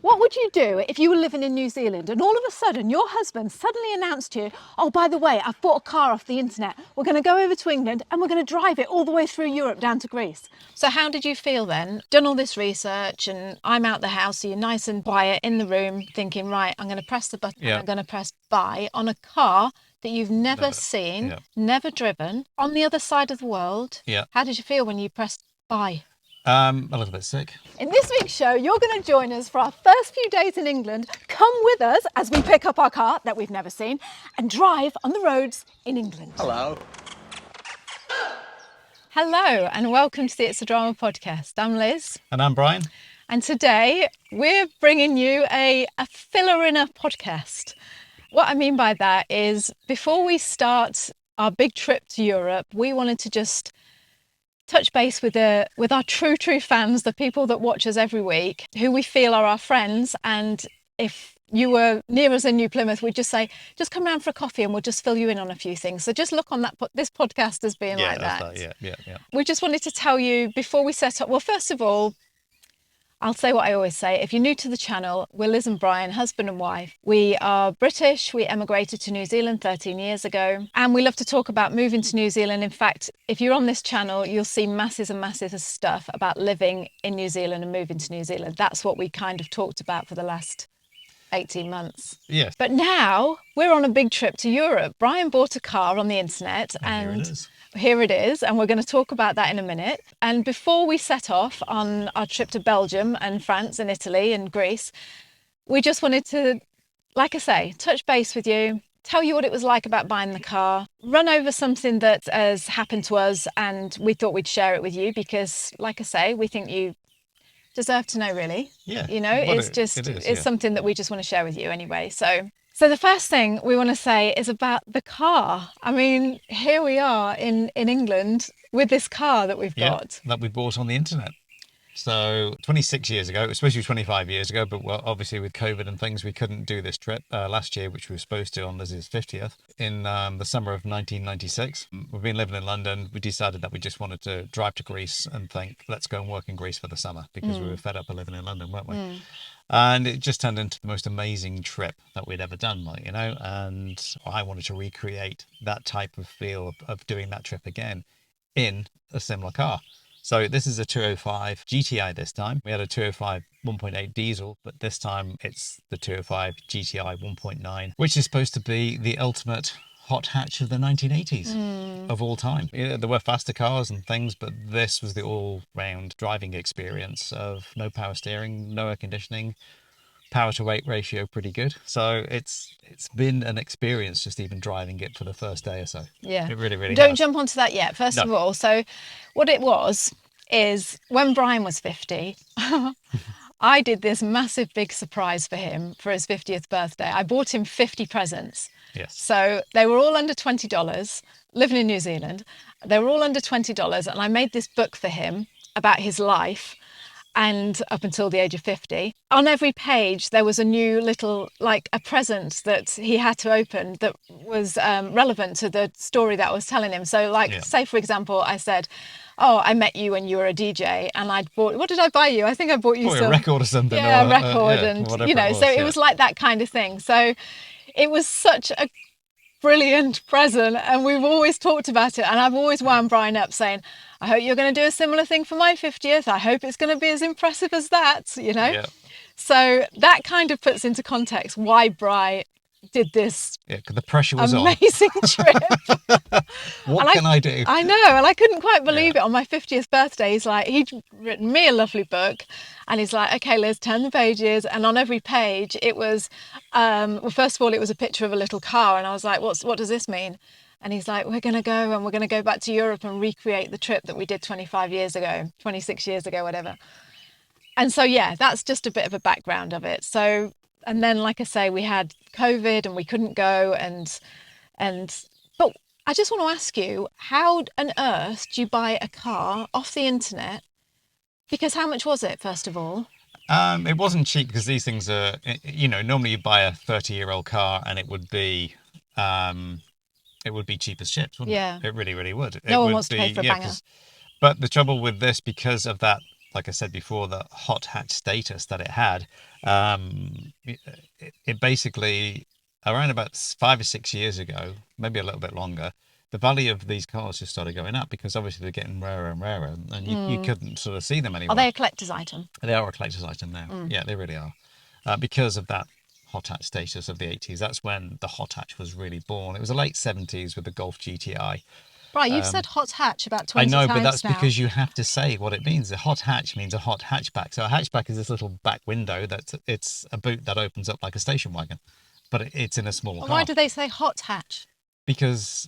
What would you do if you were living in New Zealand and all of a sudden your husband suddenly announced to you, oh, by the way, I've bought a car off the internet. We're going to go over to England and we're going to drive it all the way through Europe down to Greece. So how did you feel then? Done all this research and I'm out the house, so you're nice and quiet in the room thinking, right, I'm going to press the button and I'm going to press buy on a car that you've never seen, never driven, on the other side of the world. Yeah. How did you feel when you pressed buy? A little bit sick. In this week's show, you're going to join us for our first few days in England. Come with us as we pick up our car that we've never seen and drive on the roads in England. Hello. Hello and welcome to the It's a Drama podcast. I'm Liz. And I'm Brian. And today we're bringing you a filler in a podcast. What I mean by that is before we start our big trip to Europe, we wanted to just touch base with our true fans, the people that watch us every week, who we feel are our friends. And if you were near us in New Plymouth, we'd just say, just come round for a coffee and we'll just fill you in on a few things. So just look on this podcast as being like that. Yeah. We just wanted to tell you before we set up, well, first of all, I'll say what I always say. If you're new to the channel, we're Liz and Brian, husband and wife. We are British. We emigrated to New Zealand 13 years ago. And we love to talk about moving to New Zealand. In fact, if you're on this channel, you'll see masses and masses of stuff about living in New Zealand and moving to New Zealand. That's what we kind of talked about for the last 18 months. Yes. But now we're on a big trip to Europe. Brian bought a car on the internet and here it is, and we're going to talk about that in a minute. And before we set off on our trip to Belgium and France and Italy and Greece, we just wanted to, like I say, touch base with you, tell you what it was like about buying the car, run over something that has happened to us, and we thought we'd share it with you because, like I say, we think you deserve to know, really. Yeah. You know, well, it's something that we just want to share with you anyway. So the first thing we want to say is about the car. I mean, here we are in England with this car that we've got. That we bought on the internet. So 26 years ago, it was supposed to be 25 years ago, but well, obviously with COVID and things, we couldn't do this trip last year, which we were supposed to on Liz's 50th in the summer of 1996. We've been living in London. We decided that we just wanted to drive to Greece and think, let's go and work in Greece for the summer because we were fed up of living in London, weren't we? And it just turned into the most amazing trip that we'd ever done, like, you know, and I wanted to recreate that type of feel of doing that trip again in a similar car. So this is a 205 GTI this time. We had a 205 1.8 diesel, but this time it's the 205 GTI 1.9, which is supposed to be the ultimate hot hatch of the 1980s of all time. Yeah, there were faster cars and things, but this was the all-round driving experience of no power steering, no air conditioning, power to weight ratio pretty good. So it's been an experience just even driving it for the first day or so. Yeah. It really Don't has. jump onto that yet. First of all, so what it was is when Brian was 50, I did this massive big surprise for him for his 50th birthday. I bought him 50 presents. Yes. So they were all under $20, living in New Zealand. They were all under $20 and I made this book for him about his life and up until the age of 50. On every page, there was a new little, like a present that he had to open that was relevant to the story that I was telling him. So say, for example, I said, oh, I met you when you were a DJ and I'd bought, what did I buy you? I think I bought you a record or something. Yeah, or, a record and, you know, it was like that kind of thing. So it was such a brilliant present and we've always talked about it and I've always wound Brian up saying, I hope you're going to do a similar thing for my 50th. I hope it's going to be as impressive as that, you know? Yeah. So that kind of puts into context why Bri did this because the pressure was amazing trip. What can I do? I know, and I couldn't quite believe it. On my 50th birthday, he'd written me a lovely book and he's like, okay, Liz, turn the pages. And on every page it was, well, first of all, it was a picture of a little car. And I was like, what does this mean? And he's like, we're going to go and we're going to go back to Europe and recreate the trip that we did 25 years ago, 26 years ago, whatever. And so, yeah, that's just a bit of a background of it. So, and then, like I say, we had COVID and we couldn't go. But I just want to ask you, how on earth do you buy a car off the internet? Because how much was it, first of all? It wasn't cheap because these things are, you know, normally you buy a 30-year-old car and it would be cheap as chips, wouldn't it? It really would. No one wants to pay for a banger. But the trouble with this, because of that, like I said before, the hot hatch status that it had, It basically, around about 5 or 6 years ago, maybe a little bit longer, the value of these cars just started going up because obviously they're getting rarer and rarer, and you couldn't sort of see them Are anymore. they a collector's item? They are a collector's item now. Yeah, they really are. Because of that hot hatch status of the 80s. That's when the hot hatch was really born. It was the late 70s with the Golf GTI. Right, you've said hot hatch about I 20 know, but that's times now. because you have to say what it means. A hot hatch means a hot hatchback. So a hatchback is this little back window it's a boot that opens up like a station wagon, but it's in a small Well, car. why do they say hot hatch? Because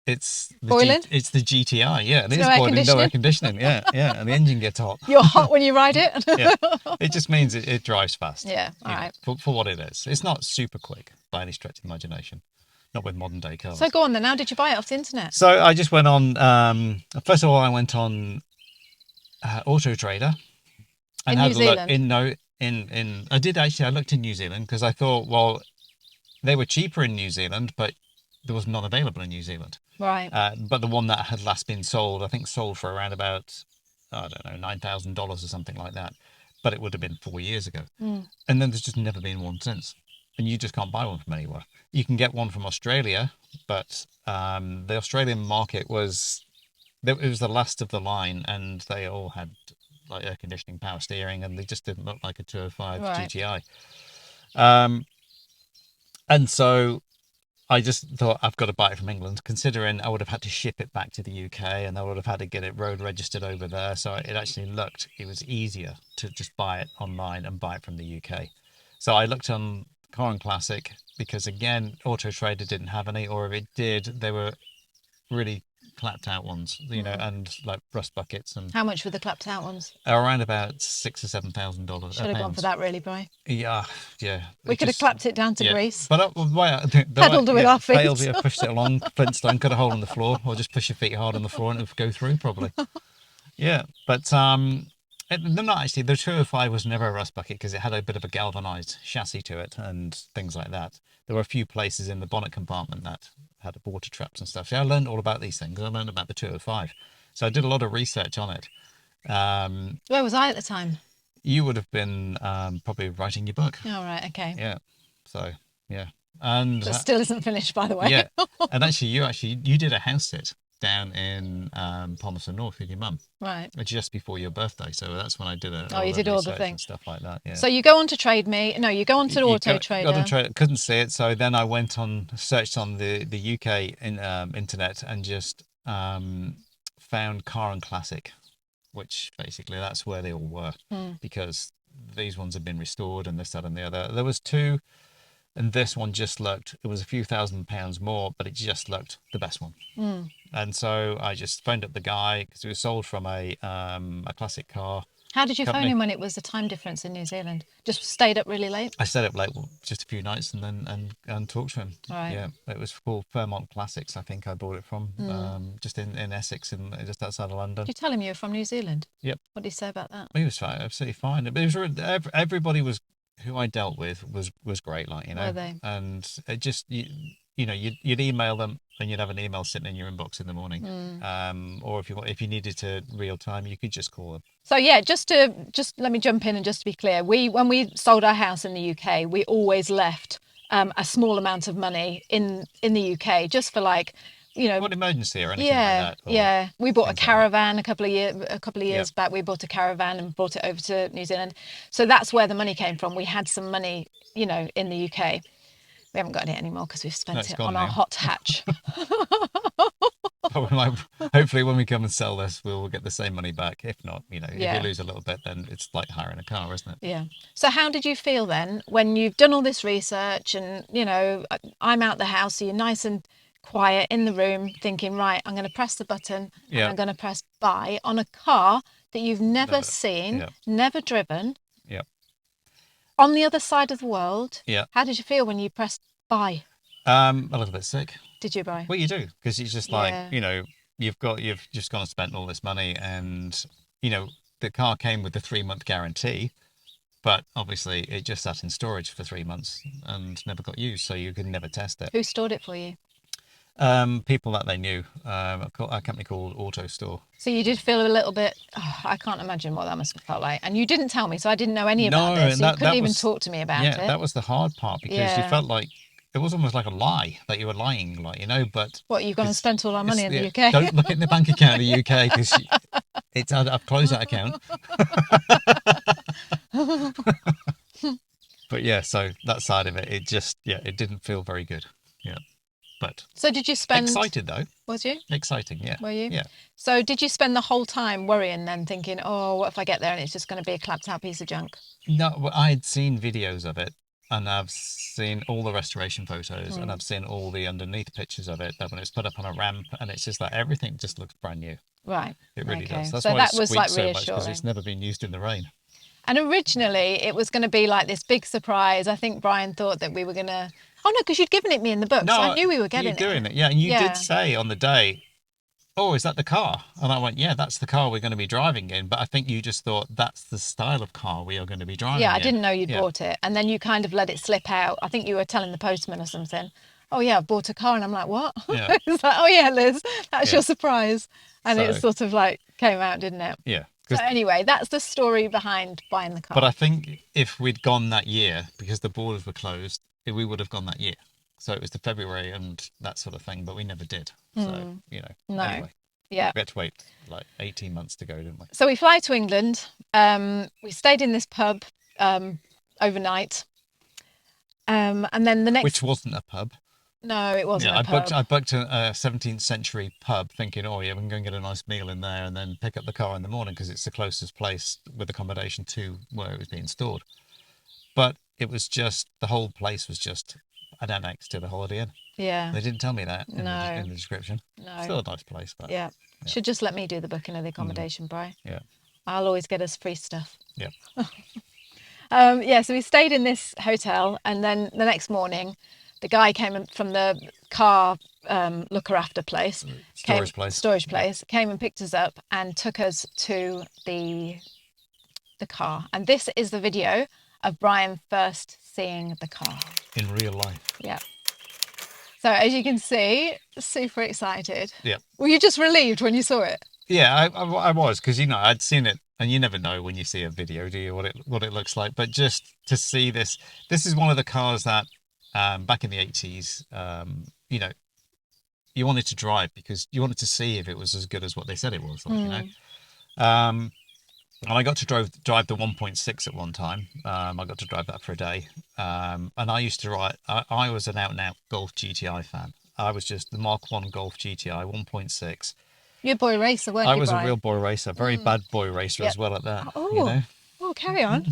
it's Boiling? it's the GTI. Yeah, it It's is no air boiling, no air conditioning? conditioning. Yeah, yeah, and the engine gets hot. You're hot when you ride it? Yeah, it just means it drives fast. Yeah, all you know, right. for what it is. It's not super quick by any stretch of the imagination. Not with modern day cars. So go on then. How did you buy it off the internet? So I just went on. First of all, I went on Auto Trader and In had New a look. Zealand? I did actually. I looked in New Zealand because I thought, well, they were cheaper in New Zealand, but there was none available in New Zealand. Right. But the one that had last been sold, I think, sold for around about, I don't know, $9,000 or something like that. But it would have been 4 years ago, and then there's just never been one since. And you just can't buy one from anywhere. You can get one from Australia, but the Australian market was the last of the line, and they all had like air conditioning, power steering, and they just didn't look like a 205 Right. GTI. And so I just thought I've got to buy it from England, considering I would have had to ship it back to the UK, and I would have had to get it road registered over there. So it was easier to just buy it online and buy it from the UK. So I looked on Car and Classic because, again, Auto Trader didn't have any, or if it did, they were really clapped out ones, and like rust buckets, and How much were the clapped out ones? around about $6,000 or $7,000. Should have gone for that, really, Bri. Yeah, yeah. We could have clapped it down to Yeah, Greece. but Pedalled with our feet. pushed it along, Flintstone, cut a hole in the floor, or just push your feet hard on the floor and it would go through probably. Yeah, but they're not actually. The 205 was never a rust bucket because it had a bit of a galvanized chassis to it and things like that. There were a few places in the bonnet compartment that had water traps and stuff. So I learned all about these things. I learned about the 205. So I did a lot of research on it. Where was I at the time? You would have been probably writing your book. Oh, right, okay. Yeah. So yeah, and That still isn't finished, by the way. yeah, and actually you did a house sit down in Palmerston North with your mum. Right. Just before your birthday, so that's when I did it. Oh, you did all the things. And stuff like that. Yeah. So you go on to Trade Me. No, you go on to Auto Trader. Couldn't see it, so then I went on, searched on the UK internet, and just found Car and Classic, which basically that's where they all were, because these ones had been restored and this, that, and the other. There was two, and this one just looked. It was a few £1,000s more, but it just looked the best one. And so I just phoned up the guy because it was sold from a classic car. How did you company. phone him when it was the time difference in New Zealand? Just stayed up really late? I stayed up late, just a few nights, and then and talked to him. Right. Yeah, it was called Fairmont Classics. I think I bought it from just in Essex, and just outside of London. Did you tell him you were from New Zealand? Yep. What did he say about that? He was fine, absolutely fine. But it was everybody was who I dealt with was great, like, you know. Were they? And it just you'd email them, and you'd have an email sitting in your inbox in the morning. Or if you needed to real time, you could just call them. So yeah, just let me jump in, and just to be clear, when we sold our house in the UK, we always left a small amount of money in the UK just for, like, What emergency or anything yeah, like that? yeah. We bought a things like caravan a couple of years back. We bought a caravan and brought it over to New Zealand. So that's where the money came from. We had some money, in the UK. We haven't got it anymore because we've spent it on our hot hatch. Hopefully when we come and sell this, we'll get the same money back. If not, if Yeah. you lose a little bit, then it's like hiring a car, isn't it? Yeah. So how did you feel then when you've done all this research and, I'm out the house, so you're nice and quiet in the room thinking, right, I'm going to press the button and I'm going to press buy on a car that you've never seen, never driven, on the other side of the world. Yeah. How did you feel when you pressed buy? A little bit sick. Did you buy? Well, you do, because it's just like, you've just gone and spent all this money, and the car came with the 3-month guarantee, but obviously it just sat in storage for 3 months and never got used, so you could never test it. Who stored it for you? People that they knew, a company called Auto Store. So you did feel a little bit, oh, I can't imagine what that must have felt like. And you didn't tell me, so I didn't know any about No, this. and So you couldn't that even was, talk to me about yeah, it. that was the hard part because you Yeah. felt like it was almost like a lie that you were lying, like, you know. But What, you've gone and spent all our money in the yeah, UK? don't look in the bank account in the UK because it's I've closed that account. But yeah, so that side of it, it just, yeah, it didn't feel very good. Yeah, but So did you spend, excited though. was you? Exciting, yeah, Were you? yeah. So did you spend the whole time worrying then, thinking, oh, what if I get there and it's just going to be a clapped out piece of junk? No, well, I had seen videos of it, and I've seen all the restoration photos, and I've seen all the underneath pictures of it. That when it's put up on a ramp, and it's just like everything just looks brand new. Right. It really Okay. does. That's So why that it was squeaks like so much because reassuring. it's never been used in the rain. And originally it was going to be like this big surprise. I think Brian thought that we were going to, oh no, because you'd given it me in the book. So I No, knew we were you're getting doing it. it, yeah. And you Yeah. did say on the day, "Oh, is that the car?" And I went, "Yeah, that's the car we're going to be driving in." But I think you just thought that's the style of car we are going to be driving Yeah, I in. didn't know you'd Yeah. bought it. And then you kind of let it slip out. I think you were telling the postman or something, oh yeah, I've bought a car. And I'm like, what? Yeah. It's like, oh yeah, Liz, that's Yeah. your surprise. And it So, sort of like came out, didn't it? yeah. So anyway, that's the story behind buying the car. But I think if we'd gone that year, because the borders were closed, we would have gone that year. So it was the February and that sort of thing, but we never did. So, you know, No. anyway, Yeah. we had to wait like 18 months to go, didn't we? So we fly to England. We stayed in this pub overnight. And then the next... Which wasn't a pub. No, it wasn't Yeah, a pub. I booked a 17th century pub thinking, oh yeah, we can go and get a nice meal in there and then pick up the car in the morning because it's the closest place with accommodation to where it was being stored. But it was just, the whole place was just an annex to the Holiday Inn. Yeah. They didn't tell me that in, No. in the description. No. Still a nice place, but Yeah. Should just let me do the booking of the accommodation, Bri. yeah. I'll always get us free stuff. Yeah. Yeah, so we stayed in this hotel, and then the next morning, the guy came from the car looker after place, storage place, came and picked us up and took us to the car. And this is the video of Brian first seeing the car in real life. Yeah. So as you can see, super excited. Yeah. Were you just relieved when you saw it? Yeah, I was, because you know I'd seen it, and you never know when you see a video, do you, what it looks like? But just to see this is one of the cars that back in the 80s, you know, you wanted to drive because you wanted to see if it was as good as what they said it was, like, you know. And I got to drive the 1.6 at one time. I got to drive that for a day. And I used to ride, I was an out and out Golf GTI fan. I was just the Mark 1 Golf GTI 1.6. You're a boy racer, weren't you, I was Brian? a real boy racer, very bad boy racer as well at that. Oh, you know? Oh, carry on.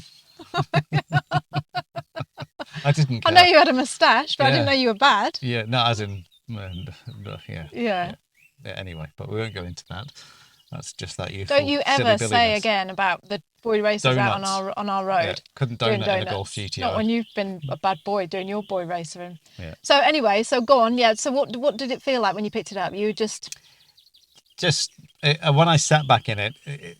I didn't care. I know you had a moustache, but I didn't know you were bad. Yeah, no, as in, Yeah. Anyway, but we won't go into that. That's just that youthful. Don't you ever silly say billiness. again about the boy racers Donuts. out on our road. Yeah, couldn't doing donut in a donuts. Golf GTI. Not when you've been a bad boy doing your boy racing. Yeah. So anyway, so go on. Yeah. So what did it feel like when you picked it up? You just when I sat back in it,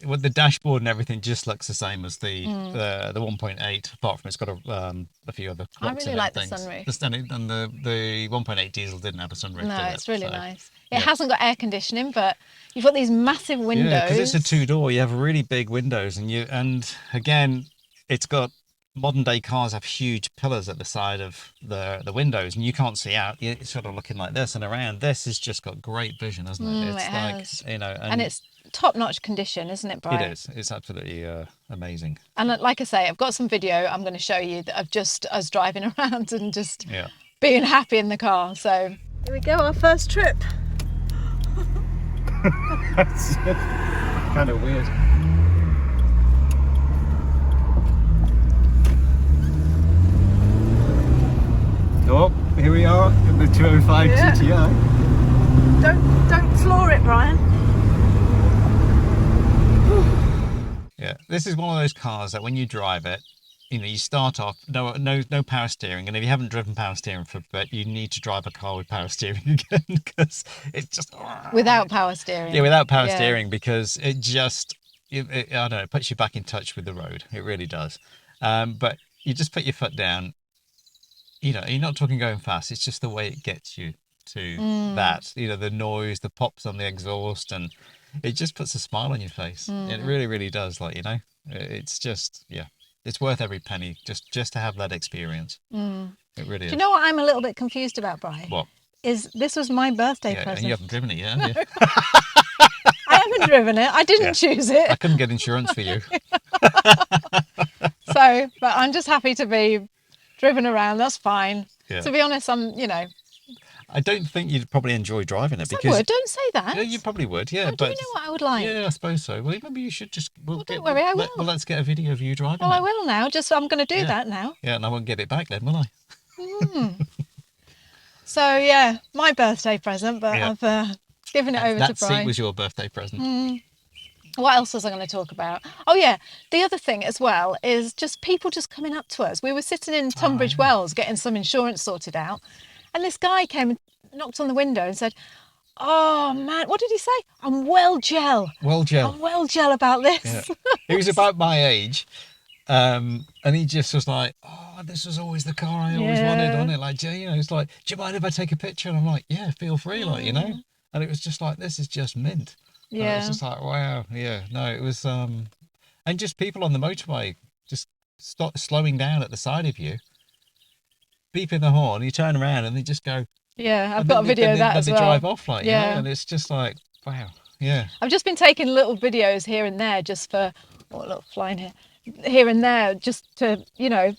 with the dashboard and everything, just looks the same as the 1.8. Apart from it's got a few other. I really like the sunroof. And the 1.8 diesel didn't have a sunroof. No, did it's really so, nice. It hasn't got air conditioning, but you've got these massive windows. Yeah, because it's a 2-door. You have really big windows, and again, it's got. Modern day cars have huge pillars at the side of the windows, and you can't see out. You're sort of looking like this and around. This has just got great vision, hasn't it? It's it like, has. you know, and it's top-notch condition, isn't it, Brian? It is. It's absolutely amazing. And like I say, I've got some video I'm going to show you of just us driving around and just being happy in the car. So here we go, our first trip. That's kind of weird. Oh, here we are in the 205 GTI. Don't floor it, Brian. Yeah, this is one of those cars that when you drive it, you know, you start off no power steering, and if you haven't driven power steering for a bit, you need to drive a car with power steering again because it's just without power steering. Yeah, without power steering, because it just I don't know, it puts you back in touch with the road. It really does. But you just put your foot down. You know, you're not talking going fast. It's just the way it gets you to that. You know, the noise, the pops on the exhaust, and it just puts a smile on your face. It really, really does. Like, you know, it's just, yeah, it's worth every penny just to have that experience. It really is. Do you know what I'm a little bit confused about, Brian? What? Is this was my birthday Yeah, present. and you haven't driven it yet, have you? I haven't driven it. I didn't choose it. I couldn't get insurance for you. So, but I'm just happy to be driven around. That's fine. Yeah. To be honest, you know. I don't think you'd probably enjoy driving it I because. would. Don't say that. Yeah, you probably would. Yeah, Do but you know what I would like? yeah, I suppose so. Well, maybe you should just. Well, don't worry, I will. Well, let's get a video of you driving. Well, it. I will now. I'm going to do that now. Yeah, and I won't get it back then, will I? So yeah, my birthday present, but I've given it over to That Brian. seat was your birthday present. What else was I going to talk about? Oh yeah, the other thing as well is just people just coming up to us. We were sitting in Tunbridge Wells getting some insurance sorted out, and this guy came and knocked on the window and said, "Oh man, what did he say? I'm well gel. Well, Jill. I'm well gel about this." Yeah. He was about my age, and he just was like, "Oh, this was always the car I always wanted on it." Like, you know, it's like, "Do you mind if I take a picture?" And I'm like, "Yeah, feel free," like, you know. And it was just like, "This is just mint." And it was just like, wow, yeah, no, it was, and just people on the motorway just stop slowing down at the side of you, beeping the horn. You turn around and they just go. Yeah, I've got a video of that as well. They drive off, like, you know, and it's just like, wow, yeah. I've just been taking little videos here and there just for, oh look, flying here and there, just to, you know,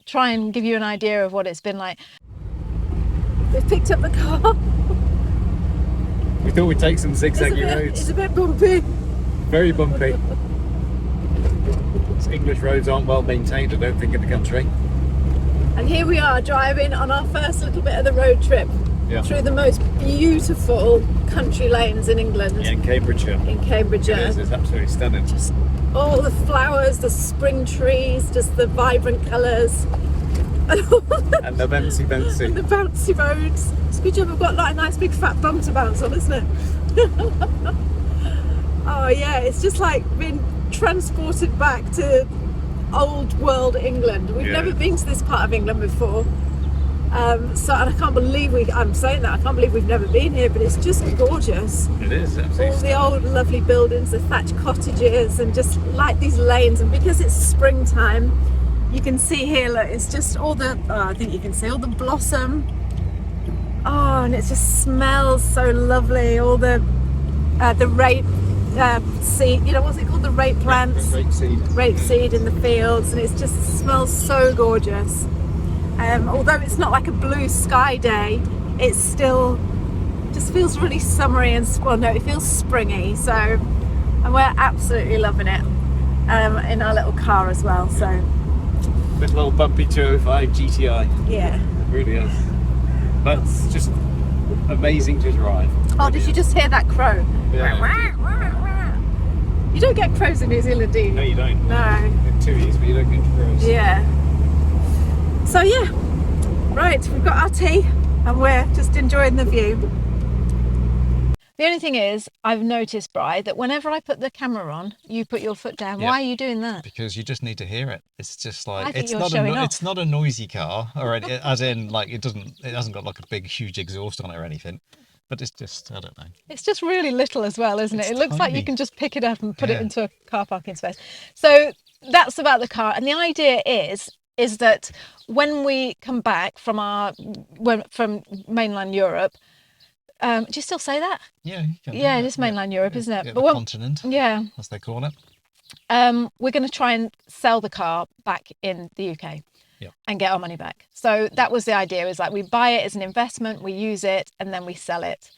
try and give you an idea of what it's been like. We've picked up the car. We thought we'd take some zigzaggy roads. It's a bit bumpy. Very bumpy. English roads aren't well maintained, I don't think, in the country. And here we are driving on our first little bit of the road trip through the most beautiful country lanes in England. Yeah, in Cambridgeshire. In Cambridgeshire. It is, it's absolutely stunning. Just all the flowers, the spring trees, just the vibrant colours. And the bouncy. And the bouncy roads. It's a good job I've got like a nice big fat bum to bounce on, isn't it? Oh yeah, it's just like being transported back to old world England. We've never been to this part of England before. So, and I can't believe I'm saying that, I can't believe we've never been here, but it's just gorgeous. It is, absolutely. All the old lovely buildings, the thatched cottages, and just like these lanes, and because it's springtime, you can see here, look, it's just all the, I think you can see all the blossom. Oh, and it just smells so lovely. All the rape seed, you know, what's it called? The rape plants? Rape seed in the fields, and it just smells so gorgeous. Although it's not like a blue sky day, it still just feels really summery and, well, no, it feels springy. So, and we're absolutely loving it in our little car as well. So. With a little bumpy 205 GTI. Yeah. It really is. That's just amazing to drive. Oh, did you just hear that crow? Yeah. You don't get crows in New Zealand, do you? No, you don't. No. In Tuies, but you don't get crows. Yeah. So yeah, right, we've got our tea and we're just enjoying the view. The only thing is, I've noticed, Bri, that whenever I put the camera on, you put your foot down. Yeah. Why are you doing that? Because you just need to hear it. It's just like, I think it's you're not showing off. it's not a noisy car, or as in like it hasn't got like a big huge exhaust on it or anything. But it's just, I don't know. It's just really little as well, isn't it? It's It looks like you tiny. can just pick it up and put it into a car parking space. So that's about the car. And the idea is that when we come back from from mainland Europe, do you still say that? Yeah, you can do Yeah, it that. is mainland Europe, isn't it? Yeah, But the when, continent, yeah, as they call it. we're going to try and sell the car back in the UK. Yeah. And get our money back. So that was the idea, is like we buy it as an investment, we use it, and then we sell it.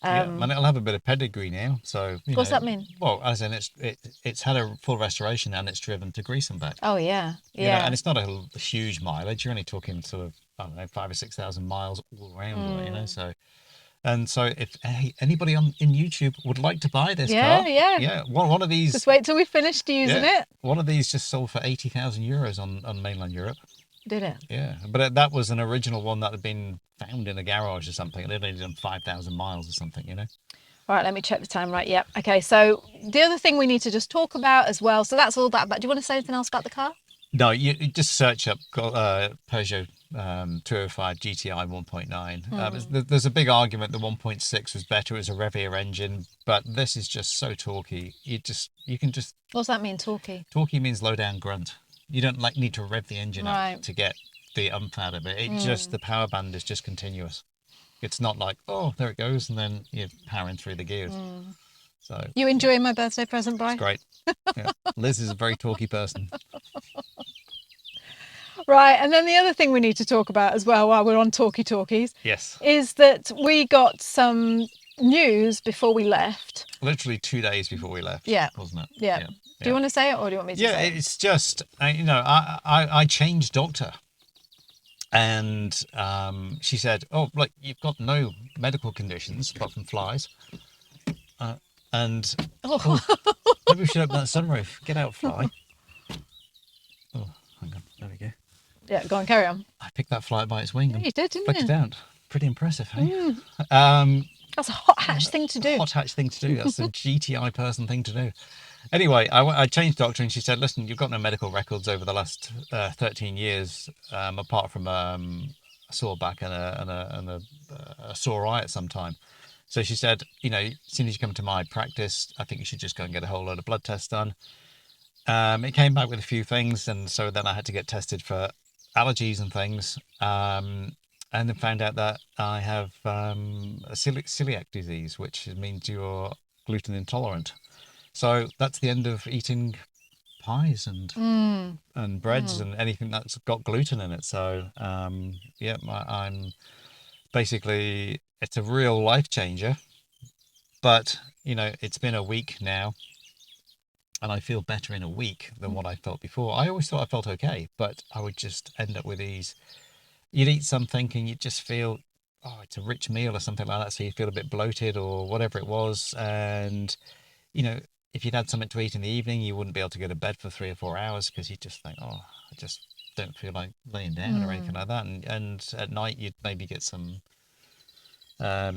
Yeah, and it'll have a bit of pedigree now. So What's that mean? Well, as in it's had a full restoration and it's driven to Greece and back. Oh yeah, You yeah. know, and it's not a huge mileage. You're only talking sort of, I don't know, 5,000 or 6,000 miles all around. You know, so. And so, if anybody in YouTube would like to buy this car, one of these. Just wait till we finished using it. One of these just sold for 80,000 euros on mainland Europe. Did it? Yeah, but that was an original one that had been found in a garage or something. They'd only done 5,000 miles or something, you know. All right, let me check the time. Right, yeah. Okay, so the other thing we need to just talk about as well. So that's all that. But do you want to say anything else about the car? No, you just search up Peugeot 205 GTI 1.9. There's a big argument the 1.6 was better as a Revier engine, but this is just so torquey. You can just What's that mean, talkie? torquey means low down grunt. You don't like need to rev the engine Right. up to get the umph out of it. It just the power band is just continuous. It's not like, oh, there it goes, and then you're powering through the gears. So You enjoying my birthday present, it's Brian? great. Yeah. Liz is a very talky person. Right, and then the other thing we need to talk about as well while we're on talkies Yes. is that we got some news before we left. Literally 2 days before we left, Yeah. wasn't it? Yeah. Do you want to say it or do you want me to Yeah, say it? it's just, I changed doctor. And she said, oh, look, you've got no medical conditions apart from flies. And maybe we should open that sunroof. Get out, fly. Oh, hang on. There we go. Yeah, go on, carry on. I picked that fly by its wing and You did, didn't flicked you? it out. Pretty impressive, hey? That's a hot hatch thing to do. Hot hatch thing to do. That's a GTI person thing to do. Anyway, I changed doctor and she said, listen, you've got no medical records over the last 13 years, apart from a sore back and a sore eye at some time. So she said, as soon as you come to my practice, I think you should just go and get a whole load of blood tests done. It came back with a few things, and so then I had to get tested for allergies and things. And then found out that I have a celiac disease, which means you're gluten intolerant. So that's the end of eating pies and breads and anything that's got gluten in it. So I'm basically, it's a real life changer. But it's been a week now, and I feel better in a week than what I felt before. I always thought I felt okay, but I would just end up with these. You'd eat something and you'd just feel, oh, it's a rich meal or something like that. So you feel a bit bloated or whatever it was. And, if you'd had something to eat in the evening, you wouldn't be able to go to bed for 3 or 4 hours because you just think, oh, I just don't feel like laying down or anything like that. And at night, you'd maybe get some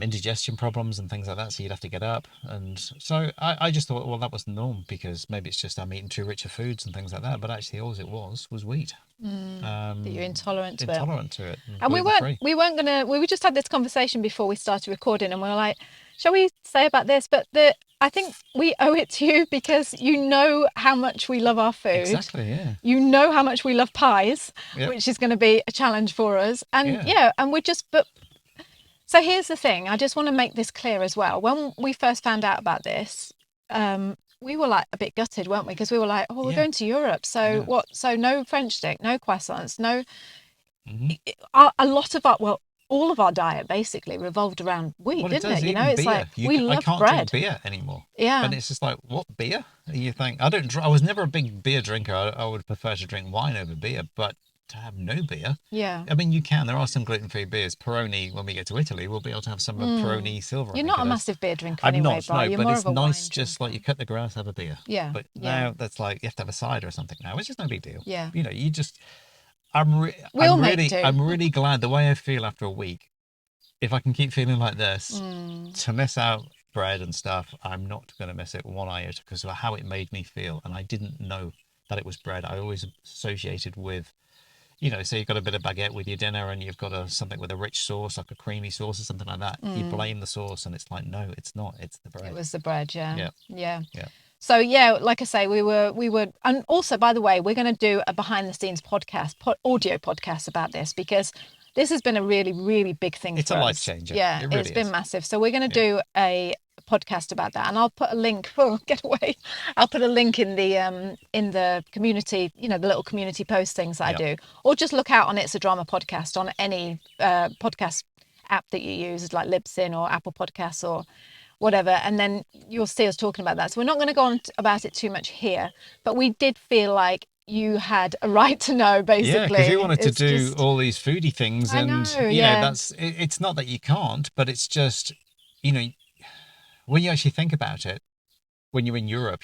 indigestion problems and things like that. So you'd have to get up. And so I just thought, well, that was the norm because maybe it's just I'm eating too rich of foods and things like that. But actually, all it was wheat. That you're intolerant to it. Intolerant to it. And we just had this conversation before we started recording, and we were like, shall we say about this? But I think we owe it to you because you know how much we love our food. Exactly, yeah. You know how much we love pies, Yep. which is going to be a challenge for us. And so here's the thing. I just want to make this clear as well. When we first found out about this, we were like a bit gutted, weren't we? Because we were like, oh, we're going to Europe. So what? So no French stick, no croissants, no. A lot of all of our diet basically revolved around wheat, didn't it? It's beer. like we love I can't bread. drink beer anymore. Yeah. And it's just like, what beer? You think I was never a big beer drinker. I would prefer to drink wine over beer, but to have no beer. Yeah. I mean, you can. There are some gluten-free beers. Peroni. When we get to Italy, we'll be able to have some of Peroni Silver. You're not a massive beer drinker I'm anyway, not, Brian. no, You're but more it's of a nice. wine Just drinker. like you cut the grass, have a beer. Yeah. But now that's like you have to have a cider or something. Now it's just no big deal. Yeah. You just. I'm We'll make do. I'm really glad the way I feel after a week. If I can keep feeling like this, to miss out bread and stuff, I'm not going to miss it one iota because of how it made me feel. And I didn't know that it was bread. I always associated with, so you've got a bit of baguette with your dinner and you've got something with a rich sauce, like a creamy sauce or something like that. You blame the sauce and it's like, no, it's not. It's the bread. It was the bread, yeah. Yeah. So like I say, we were, and also, by the way, we're going to do a behind the scenes audio podcast about this because this has been a really, really big thing. It's for a us. life changer. Yeah, it really it's been is. massive. So we're going to do a podcast about that, and I'll put a link. Oh, get away! I'll put a link in the community. The little community post things that I do, or just look out on It's a Drama podcast on any podcast app that you use, like Libsyn or Apple Podcasts or whatever, and then you'll see us talking about that. So we're not going to go on about it too much here, but we did feel like you had a right to know, basically. Yeah, because you wanted to do all these foodie things, and that's it's not that you can't, but it's just when you actually think about it, when you're in Europe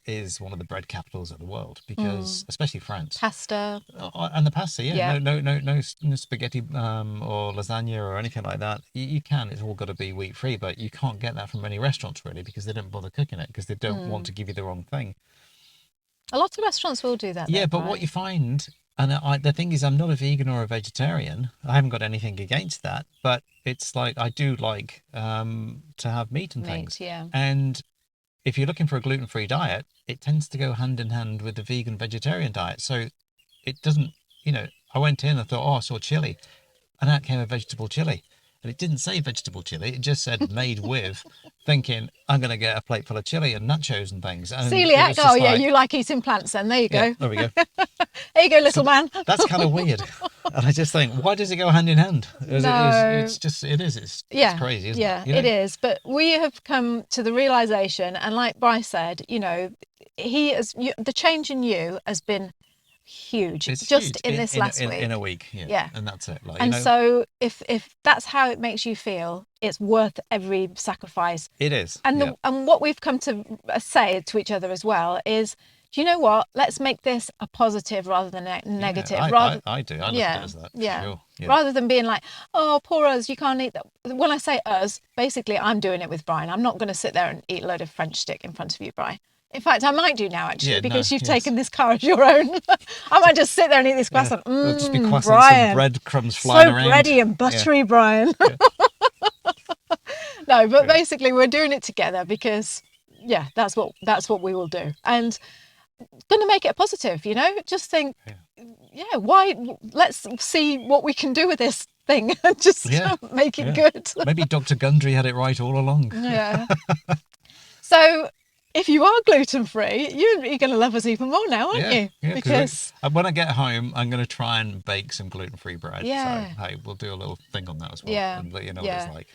is one of the bread capitals of the world because especially France. Pasta. And the pasta, no spaghetti or lasagna or anything like that. You can. It's all got to be wheat free, but you can't get that from many restaurants really because they don't bother cooking it because they don't want to give you the wrong thing. A lot of restaurants will do that. Yeah, though, but right? what you find, and the thing is, I'm not a vegan or a vegetarian. I haven't got anything against that, but it's like I do like to have meat and things. Yeah. And if you're looking for a gluten-free diet, it tends to go hand in hand with the vegan vegetarian diet. So it doesn't, I went in and thought, oh, I saw chili, and out came a vegetable chili. And it didn't say vegetable chili, it just said made with, thinking I'm going to get a plate full of chili and nachos and things. And it Celiac. was just Oh yeah, like, you like eating plants then. There you yeah, go. there we go. There you go, little man. That's kind of weird. And I just think, why does it go hand in hand? No. It's Yeah, crazy, isn't yeah, it? it is. But we have come to the realization, and like Bryce said, the change in you has been huge, It's just huge in this last week. in a week, yeah. Yeah. And that's it. Like, And so if that's how it makes you feel, it's worth every sacrifice. it is. And yeah. and what we've come to say to each other as well is, do you know what? Let's make this a positive rather than a negative. Yeah, I do. I look at it as that. Yeah. Sure. Yeah. Rather than being like, oh, poor us, you can't eat that. When I say us, basically I'm doing it with Brian. I'm not going to sit there and eat a load of French stick in front of you, Brian. In fact, I might do now, actually, Yeah, because you've yes. taken this car as your own. I might just sit there and eat this croissant. There'll just be croissants Brian. and breadcrumbs flying So around. bready and buttery, Brian. No, but basically we're doing it together because, yeah, that's what we will do. And going to make it a positive, just think, why? Let's see what we can do with this thing and just make it good. Maybe Dr. Gundry had it right all along. Yeah. So if you are gluten-free, you're going to love us even more now, aren't you? Yeah, because when I get home, I'm going to try and bake some gluten-free bread. Yeah. So, hey, we'll do a little thing on that as well. Yeah, And let you know what it's like.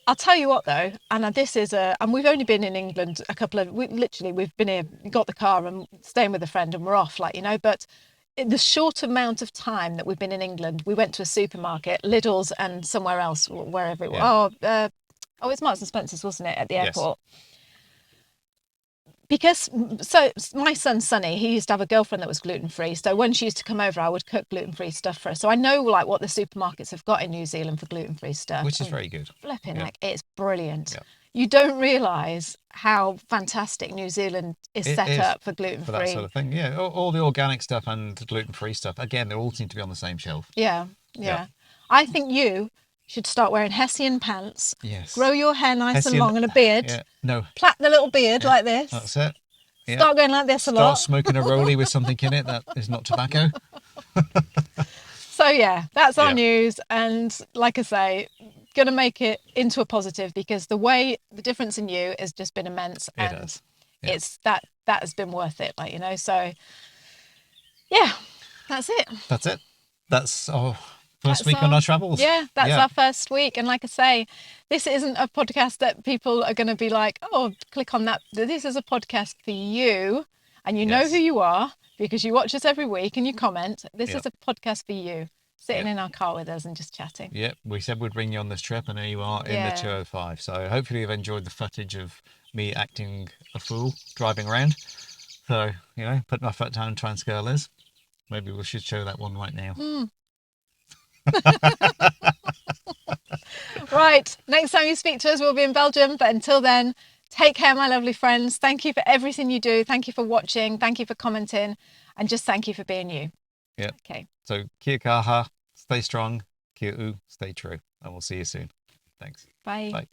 I'll tell you what though, and this is and we've only been in England we've been here, got the car and staying with a friend and we're off, but in the short amount of time that we've been in England, we went to a supermarket, Lidl's and somewhere else, wherever it was. Yeah. It's Marks and Spencer's, wasn't it, at the Yes. airport? Because my son Sonny, he used to have a girlfriend that was gluten-free. So when she used to come over, I would cook gluten-free stuff for her. So I know what the supermarkets have got in New Zealand for gluten-free stuff. Which is very good. Flipping, it's brilliant. Yeah. You don't realise how fantastic New Zealand is set up for gluten-free. For that sort of thing. Yeah, all the organic stuff and gluten-free stuff. Again, they all seem to be on the same shelf. Yeah. I think you should start wearing Hessian pants. Yes. Grow your hair nice Hessian, and long and a beard. Yeah. No. Plait the little beard like this. That's it. Yeah. Start going like this a lot. Start smoking a rollie with something in it that is not tobacco. So yeah, that's our news. And like I say, going to make it into a positive because the difference in you has just been immense. It has. Yeah. It's that has been worth it. So yeah, that's it. That's it. That's our first week on our travels. Yeah, that's our first week. And like I say, this isn't a podcast that people are going to be like, oh, click on that. This is a podcast for you. And you know who you are because you watch us every week and you comment. This is a podcast for you, sitting in our car with us and just chatting. Yep, we said we'd bring you on this trip and there you are in the 205. So hopefully you've enjoyed the footage of me acting a fool, driving around. So, put my foot down and try and scare Liz. Maybe we should show that one right now. Right, next time you speak to us, we'll be in Belgium. But until then, take care, my lovely friends. Thank you for everything you do. Thank you for watching. Thank you for commenting. And just thank you for being you. Yeah. Okay. So, kia kaha, stay strong, kia u, stay true. And we'll see you soon. Thanks. Bye. Bye.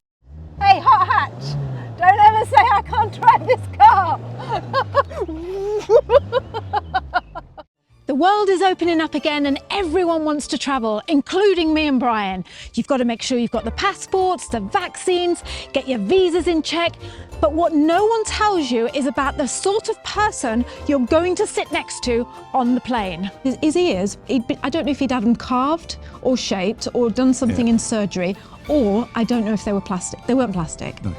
Hey, hot hatch. Don't ever say I can't drive this car. The world is opening up again and everyone wants to travel, including me and Brian. You've got to make sure you've got the passports, the vaccines, get your visas in check. But what no one tells you is about the sort of person you're going to sit next to on the plane. His ears, I don't know if he'd had them carved or shaped or done something in surgery, or I don't know if they were plastic. They weren't plastic. No.